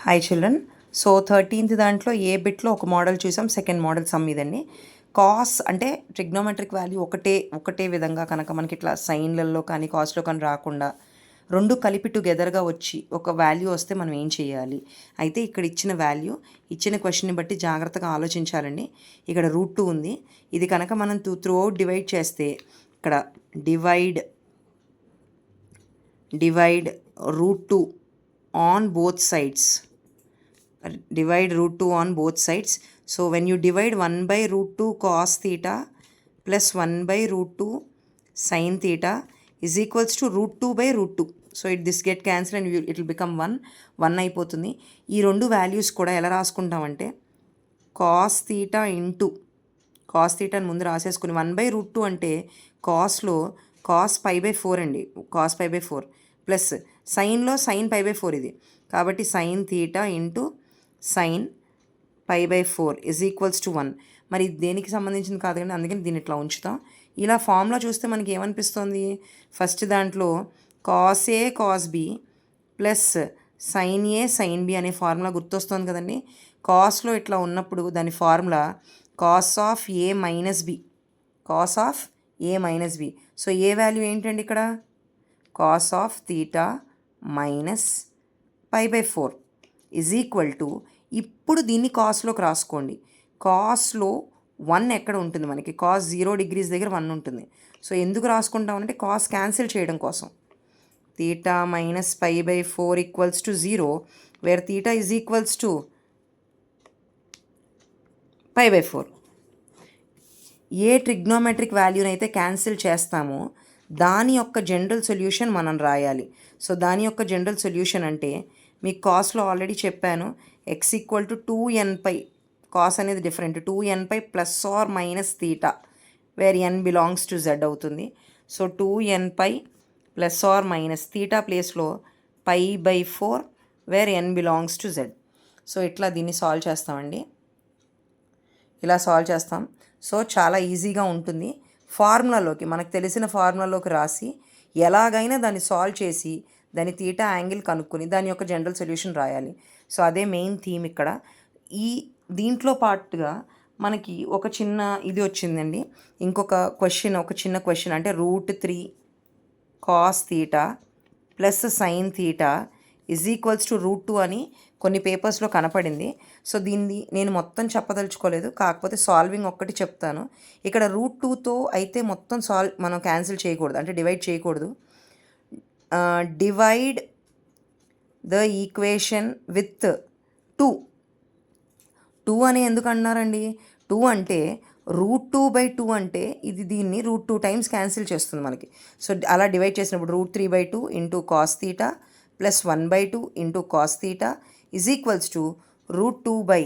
Hi children. So 13th దాంట్లో ఏ బిట్లో ఒక model చూసాం, సెకండ్ మోడల్ సమ్ ఇదండి. కాస్ అంటే ట్రిగ్నోమెట్రిక్ వాల్యూ ఒకటే విధంగా కనుక మనకి ఇట్లా సైన్లలో కానీ కాస్ట్లో కానీ రాకుండా రెండు కలిపి టుగెదర్గా వచ్చి ఒక వాల్యూ వస్తే మనం ఏం చేయాలి? అయితే ఇక్కడ ఇచ్చిన క్వశ్చన్ని బట్టి జాగ్రత్తగా ఆలోచించాలండి. ఇక్కడ √2 ఉంది. ఇది కనుక మనం త్రూ అవుట్ డివైడ్ చేస్తే ఇక్కడ divide √2 on both sides. Divide √2 on both sides. So when you divide 1 by √2 cos theta plus 1 by √2 sin theta is equals to √2 by √2. So this get cancelled and it will become 1 అయిపోతుంది. ఈ రెండు values కూడా ఎలా రాసుకుంటామంటే cos theta into cos theta అని ముందు రాసేసుకుని 1 by √2 అంటే కాస్లో cos π/4 అండి, cos π/4 plus సైన్లో sin π/4 ఇది కాబట్టి sin theta into sin π/4 is equals to 1. మరి దేనికి సంబంధించింది కాదు కానీ అందుకని దీన్ని ఇట్లా ఉంచుతాం. ఇలా ఫార్ములా చూస్తే మనకి ఏమనిపిస్తుంది? ఫస్ట్ దాంట్లో cos A cos B plus sin A sin B అనే ఫార్ములా గుర్తొస్తుంది కదండి. కాస్లో ఇట్లా ఉన్నప్పుడు దాని formula cos of A minus B, cos of A minus B. So A value ఏంటండి ఇక్కడ? cos of theta minus π/4 is equal to, ఇప్పుడు దీన్ని కాస్లోకి రాసుకోండి. కాస్లో 1 ఎక్కడ ఉంటుంది మనకి? కాస్ 0 degrees దగ్గర 1 ఉంటుంది. సో ఎందుకు రాసుకుంటామంటే కాస్ క్యాన్సిల్ చేయడం కోసం. Theta minus π/4 equals to 0 where theta is equals to π/4. ఏ ట్రిగ్నోమెట్రిక్ వాల్యూని అయితే క్యాన్సిల్ చేస్తామో దాని యొక్క జనరల్ సొల్యూషన్ మనం రాయాలి. సో దాని యొక్క జనరల్ సొల్యూషన్ అంటే మీకు కాస్లో ఆల్రెడీ చెప్పాను, x equal to 2n/, cos అనేది different, 2n/+ or minus theta where n belongs to z అవుతుంది. So 2n/+ or minus theta ప్లేస్లో π/4 where n belongs to z. So ఇట్లా దీన్ని సాల్వ్ చేస్తామండి, ఇలా సాల్వ్ చేస్తాం. సో చాలా ఈజీగా ఉంటుంది. ఫార్ములాలోకి మనకు తెలిసిన ఫార్ములాలోకి రాసి ఎలాగైనా దాన్ని సాల్వ్ చేసి దాని తీటా యాంగిల్ కనుక్కొని దాని యొక్క జనరల్ సొల్యూషన్ రాయాలి. సో అదే మెయిన్ థీమ్ ఇక్కడ. దీంట్లో పాటుగా మనకి ఒక చిన్న ఇది వచ్చిందండి, ఒక చిన్న క్వశ్చన్ అంటే √3 cos theta plus sin theta is equals to √2 అని కొన్ని పేపర్స్లో కనపడింది. సో దీన్ని నేను మొత్తం చెప్పదలుచుకోలేదు, కాకపోతే సాల్వింగ్ ఒక్కటి చెప్తాను. ఇక్కడ √2తో అయితే మొత్తం మనం క్యాన్సిల్ చేయకూడదు, అంటే డివైడ్ చేయకూడదు. డివైడ్ ద ఈక్వేషన్ విత్ 2 అని ఎందుకు అన్నారండి? 2 అంటే √2/2 అంటే ఇది దీన్ని √2 టైమ్స్ క్యాన్సిల్ చేస్తుంది మనకి. సో అలా డివైడ్ చేసినప్పుడు √3/2 into cos theta plus 1/2 into cos theta is equals to √2